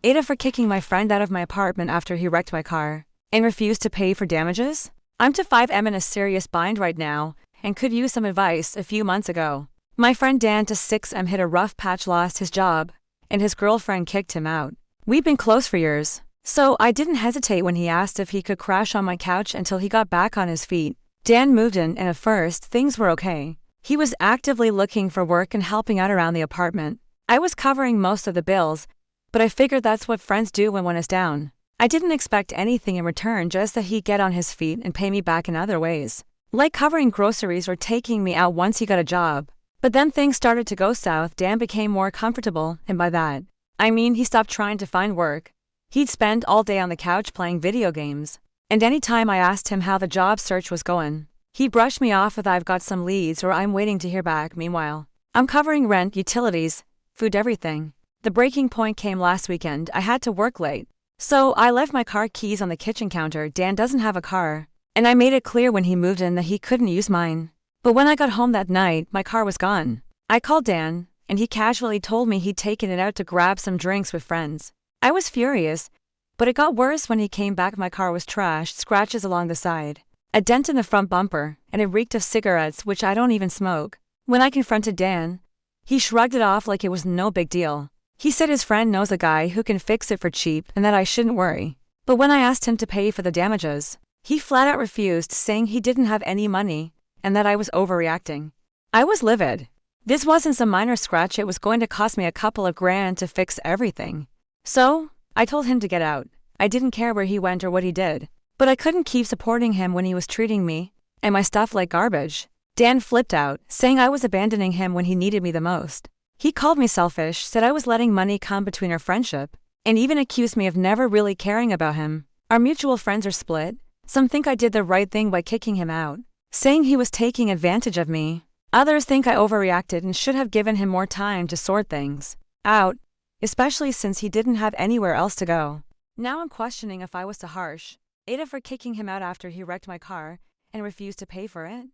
Ada for kicking my friend out of my apartment after he wrecked my car and refused to pay for damages? I'm to 5M in a serious bind right now and could use some advice. A few months ago, my friend Dan to 6M hit a rough patch, lost his job, and his girlfriend kicked him out. We've been close for years, so I didn't hesitate when he asked if he could crash on my couch until he got back on his feet. Dan moved in and at first things were okay. He was actively looking for work and helping out around the apartment. I was covering most of the bills, but I figured that's what friends do when one is down. I didn't expect anything in return, just that he'd get on his feet and pay me back in other ways, like covering groceries or taking me out once he got a job. But then things started to go south. Dan became more comfortable, and by that, I mean he stopped trying to find work. He'd spend all day on the couch playing video games, and anytime I asked him how the job search was going, he brushed me off with "I've got some leads" or "I'm waiting to hear back." Meanwhile, I'm covering rent, utilities, food, everything. The breaking point came last weekend. I had to work late, so I left my car keys on the kitchen counter. Dan doesn't have a car, and I made it clear when he moved in that he couldn't use mine. But when I got home that night, my car was gone. I called Dan, and he casually told me he'd taken it out to grab some drinks with friends. I was furious, but it got worse when he came back. My car was trashed, scratches along the side, a dent in the front bumper, and it reeked of cigarettes, which I don't even smoke. When I confronted Dan, he shrugged it off like it was no big deal. He said his friend knows a guy who can fix it for cheap and that I shouldn't worry. But when I asked him to pay for the damages, he flat out refused, saying he didn't have any money and that I was overreacting. I was livid. This wasn't some minor scratch, it was going to cost me a couple of grand to fix everything. So, I told him to get out. I didn't care where he went or what he did, but I couldn't keep supporting him when he was treating me and my stuff like garbage. Dan flipped out, saying I was abandoning him when he needed me the most. He called me selfish, said I was letting money come between our friendship, and even accused me of never really caring about him. Our mutual friends are split. Some think I did the right thing by kicking him out, saying he was taking advantage of me. Others think I overreacted and should have given him more time to sort things out, especially since he didn't have anywhere else to go. Now I'm questioning if I was too harsh. Ada for kicking him out after he wrecked my car and refused to pay for it.